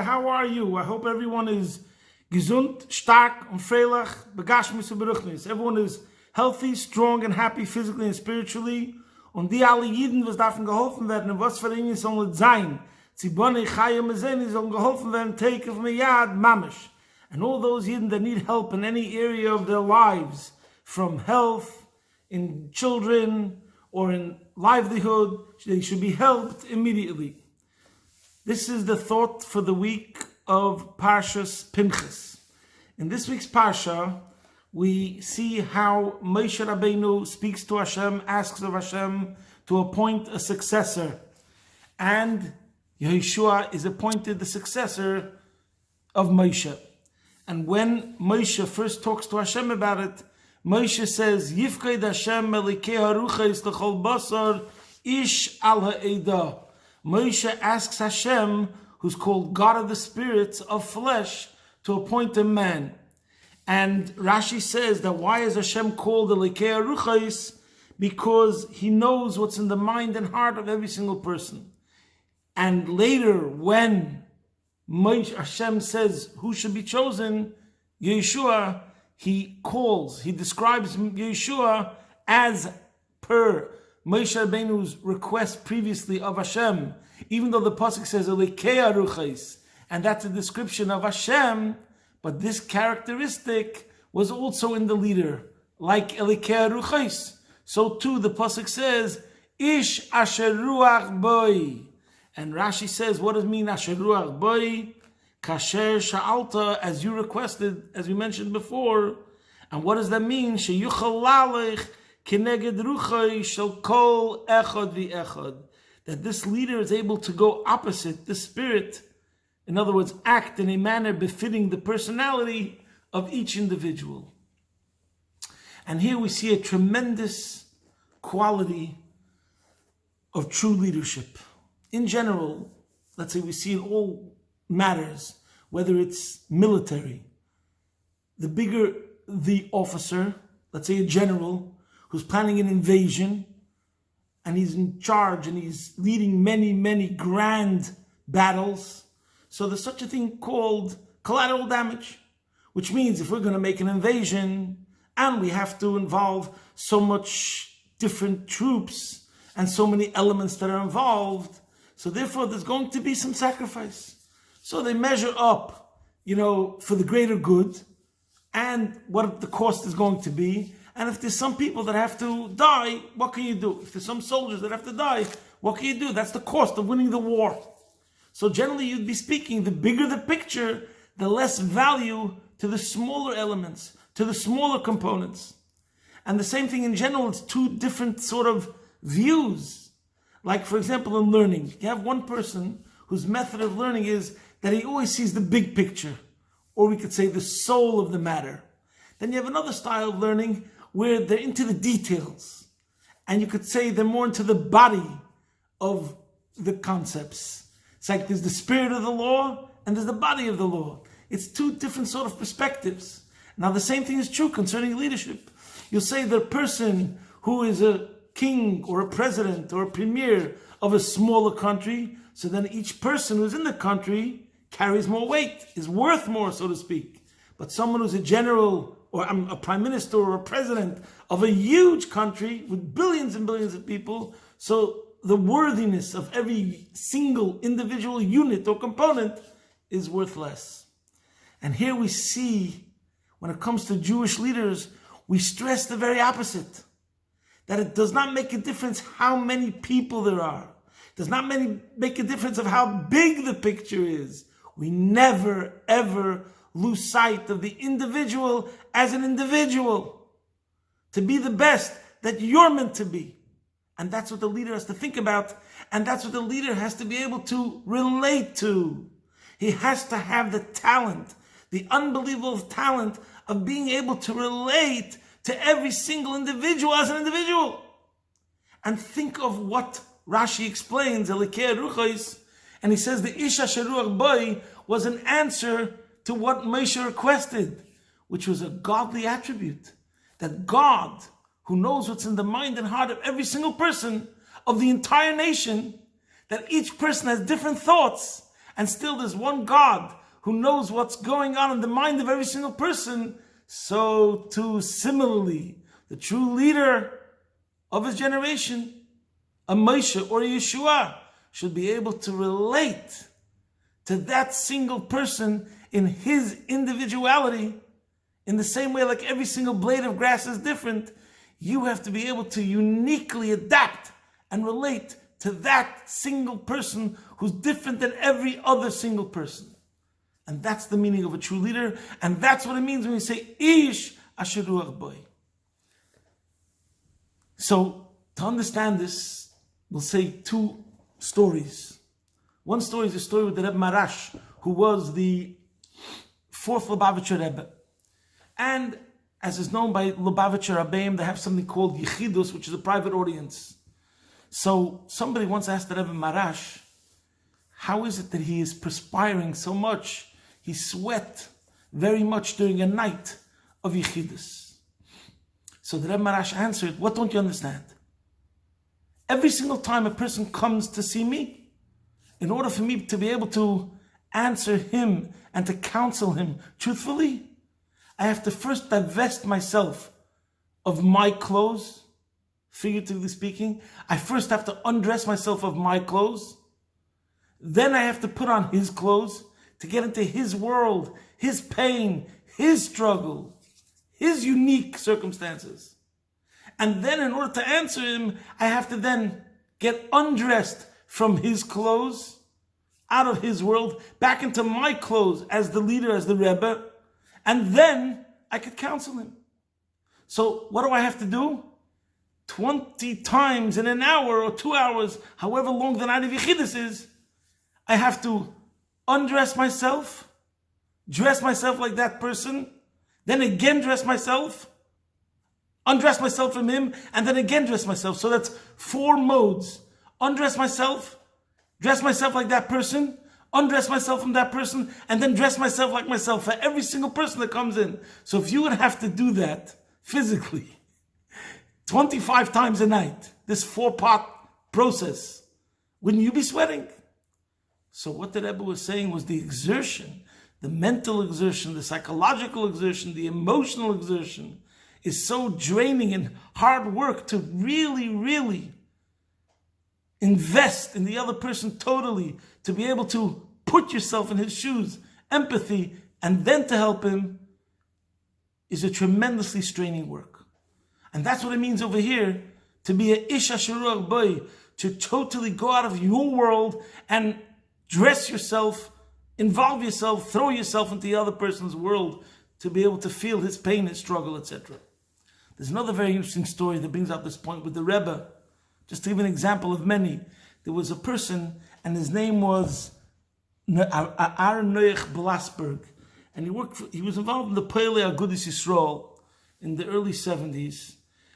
how are you? I hope everyone is gesund, stark und freilich, begashmis und beruchnis. Everyone is healthy, strong and happy physically and spiritually. Und die alle Jiden, was davon geholfen werden, und was für ihnen soll es sein. Zibone, Chayim, Mezeni, sollen geholfen werden, take of Meyad, Mamish. And all those Yidden that need help in any area of their lives, from health, in children, or in livelihood, they should be helped immediately. This is the thought for the week of Parshas Pinchas. In this week's Parsha, we see how Moshe Rabbeinu speaks to Hashem, asks of Hashem to appoint a successor. And Yehoshua is appointed the successor of Moshe. And when Moshe first talks to Hashem about it, Moshe says, Yifked Hashem melikei haruchos l'chol basar ish al ha'edah. Moshe asks Hashem, who's called God of the spirits of flesh, to appoint a man. And Rashi says that why is Hashem called Elikei Haruchos? Because he knows what's in the mind and heart of every single person. And later, when Hashem says who should be chosen, Yeshua, he describes Yeshua as per Moshe Rabbeinu's request previously of Hashem, even though the pasuk says Elikei Haruchos, and that's a description of Hashem, but this characteristic was also in the leader, like Elikei Haruchos. So too the pasuk says Ish Asher Ruach Boi, and Rashi says, what does it mean Asher Ruach Boi? Kasher Shealta, as you requested, as we mentioned before. And what does that mean? Sheyuchal Lalech K'neged Ruchoi shel kol echad v'echad. That this leader is able to go opposite the spirit. In other words, act in a manner befitting the personality of each individual. And here we see a tremendous quality of true leadership. In general, let's say we see in all matters, whether it's military, the bigger the officer, let's say a general, who's planning an invasion, and he's in charge and he's leading many, many grand battles. So there's such a thing called collateral damage, which means if we're going to make an invasion and we have to involve so much different troops and so many elements that are involved, so therefore there's going to be some sacrifice. So they measure up, for the greater good and what the cost is going to be. And if there's some people that have to die, what can you do? If there's some soldiers that have to die, what can you do? That's the cost of winning the war. So generally you'd be speaking, the bigger the picture, the less value to the smaller elements, to the smaller components. And the same thing in general, it's two different sort of views. Like for example in learning, you have one person whose method of learning is that he always sees the big picture, or we could say the soul of the matter. Then you have another style of learning where they're into the details. And you could say they're more into the body of the concepts. It's like there's the spirit of the law and there's the body of the law. It's two different sort of perspectives. Now the same thing is true concerning leadership. You'll say the person who is a king or a president or a premier of a smaller country, so then each person who's in the country carries more weight, is worth more, so to speak. But someone who's a general or a prime minister or a president of a huge country with billions and billions of people, so the worthiness of every single individual unit or component is worth less. And here we see, when it comes to Jewish leaders, we stress the very opposite. That it does not make a difference how many people there are. It does not make a difference of how big the picture is. We never, ever lose sight of the individual as an individual. To be the best that you're meant to be. And that's what the leader has to think about. And that's what the leader has to be able to relate to. He has to have the talent, the unbelievable talent of being able to relate to every single individual as an individual. And think of what Rashi explains, Elikei Haruchos, and he says the Ish Asher Ruach Boi was an answer to what Moshe requested, which was a godly attribute. That God, who knows what's in the mind and heart of every single person of the entire nation, that each person has different thoughts and still there's one God who knows what's going on in the mind of every single person, so too similarly, the true leader of his generation, a Moshe or a Yeshua, should be able to relate to that single person in his individuality. In the same way, like every single blade of grass is different, you have to be able to uniquely adapt and relate to that single person who's different than every other single person. And that's the meaning of a true leader, and that's what it means when we say Ish Asher Ruach Boy. So, to understand this, we'll say two stories. One story is a story with the Rebbe Maharash, who was the fourth Lubavitcher Rebbe. And as is known by Lubavitcher Rebbeim, they have something called Yechidus, which is a private audience. So somebody once asked the Rebbe Maharash, how is it that he is perspiring so much? He sweat very much during a night of Yechidus. So the Rebbe Maharash answered, what don't you understand? Every single time a person comes to see me, in order for me to be able to answer him and to counsel him truthfully, I have to first divest myself of my clothes, figuratively speaking. I first have to undress myself of my clothes. Then I have to put on his clothes to get into his world, his pain, his struggle, his unique circumstances. And then in order to answer him, I have to then get undressed from his clothes, out of his world, back into my clothes as the leader, as the Rebbe, and then I could counsel him. So what do I have to do? 20 times in an hour or 2 hours, however long the night of Yechidus is, I have to undress myself, dress myself like that person, then again dress myself, undress myself from him, and then again dress myself. So that's 4 modes. Undress myself, dress myself like that person, undress myself from that person, and then dress myself like myself for every single person that comes in. So if you would have to do that physically 25 times a night, this 4-part process, wouldn't you be sweating? So what the Rebbe was saying was the exertion, the mental exertion, the psychological exertion, the emotional exertion is so draining and hard work to really, really invest in the other person totally, to be able to put yourself in his shoes, empathy, and then to help him is a tremendously straining work. And that's what it means over here, to be a Ish Asher Ruach Boy, to totally go out of your world and dress yourself, involve yourself, throw yourself into the other person's world to be able to feel his pain, his struggle, etc. There's another very interesting story that brings out this point with the Rebbe. Just to give an example of many, there was a person, and his name was Aron Noach Blasberg, and he was involved in the Poelei Agudis Yisrael in the early 70s.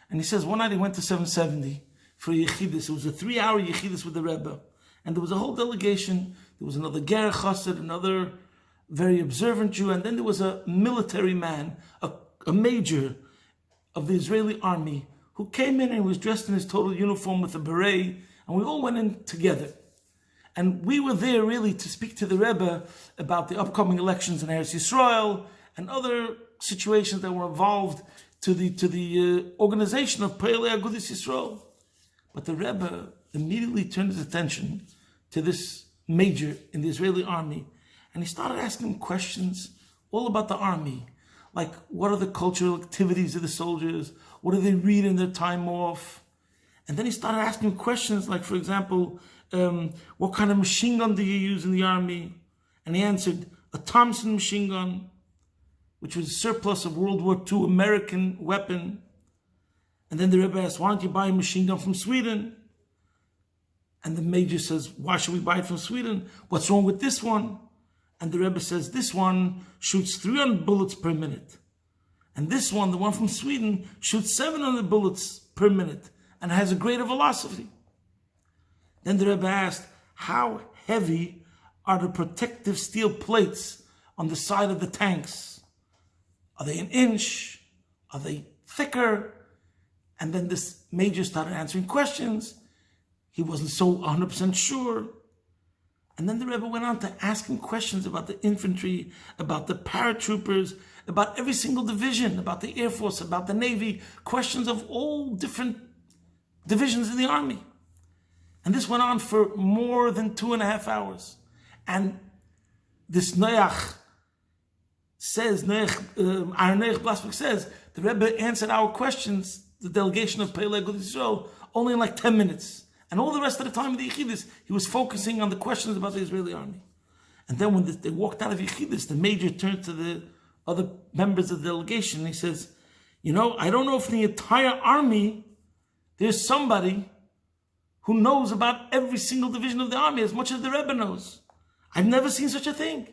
And he says one night he went to 770 for a Yechidus. It was a 3-hour Yechidus with the Rebbe, and there was a whole delegation. There was another Ger Chassid, another very observant Jew, and then there was a military man, a major of the Israeli army, who came in and was dressed in his total uniform with a beret, and we all went in together. And we were there really to speak to the Rebbe about the upcoming elections in Eretz Yisrael and other situations that were involved to the organization of Poelei Agudis Yisrael. But the Rebbe immediately turned his attention to this major in the Israeli army, and he started asking him questions all about the army. Like, what are the cultural activities of the soldiers? What do they read in their time off? And then he started asking him questions like, for example, what kind of machine gun do you use in the army? And he answered, a Thompson machine gun, which was a surplus of World War II American weapon. And then the Rebbe asked, why don't you buy a machine gun from Sweden? And the major says, why should we buy it from Sweden? What's wrong with this one? And the Rebbe says, this one shoots 300 bullets per minute. And this one, the one from Sweden, shoots 700 bullets per minute and has a greater velocity. Then the Rebbe asked, how heavy are the protective steel plates on the side of the tanks? Are they an inch? Are they thicker? And then this major started answering questions. He wasn't so 100% sure. And then the Rebbe went on to ask him questions about the infantry, about the paratroopers, about every single division, about the Air Force, about the Navy, questions of all different divisions in the army. And this went on for more than 2.5 hours. And this Noach says, Aron Noach Blasberg says, the Rebbe answered our questions, the delegation of Peleg of Israel, only in like 10 minutes. And all the rest of the time of the Yechidus, he was focusing on the questions about the Israeli army. And then when they walked out of Yechidus, the major turned to the other members of the delegation and he says, I don't know if in the entire army there's somebody who knows about every single division of the army as much as the Rebbe knows. I've never seen such a thing.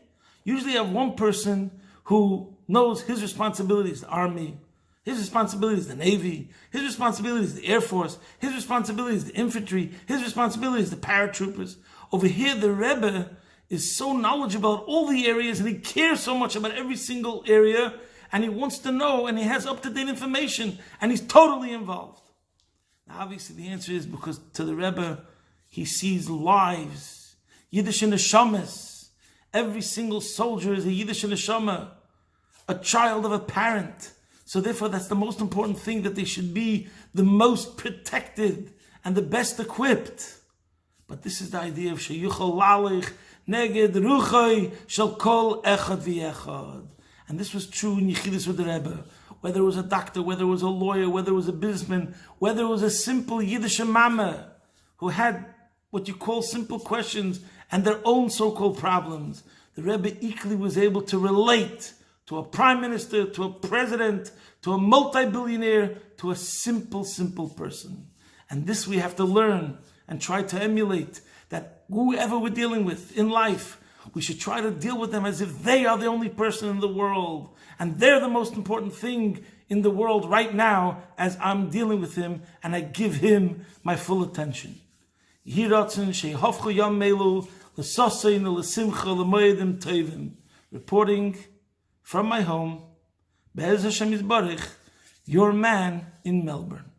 Usually you have one person who knows his responsibilities, the army, his responsibility is the Navy, his responsibility is the Air Force, his responsibility is the infantry, his responsibility is the paratroopers. Over here, the Rebbe is so knowledgeable about all the areas and he cares so much about every single area and he wants to know and he has up-to-date information and he's totally involved. Now, obviously, the answer is because to the Rebbe, he sees lives, Yiddish neshamas. Every single soldier is a Yiddish neshama, a child of a parent. So therefore, that's the most important thing, that they should be the most protected and the best equipped. But this is the idea of שיוכל להלוך כנגד רוחו של כל אחד ואחד. And this was true in Yechidus with the Rebbe. Whether it was a doctor, whether it was a lawyer, whether it was a businessman, whether it was a simple Yiddish mama who had what you call simple questions and their own so-called problems, the Rebbe equally was able to relate to a prime minister, to a president, to a multi-billionaire, to a simple person. And this we have to learn and try to emulate, that whoever we're dealing with in life, we should try to deal with them as if they are the only person in the world, and they're the most important thing in the world right now as I'm dealing with him, and I give him my full attention. Reporting from my home, Be'ez Hashem Yisbarich, your man in Melbourne.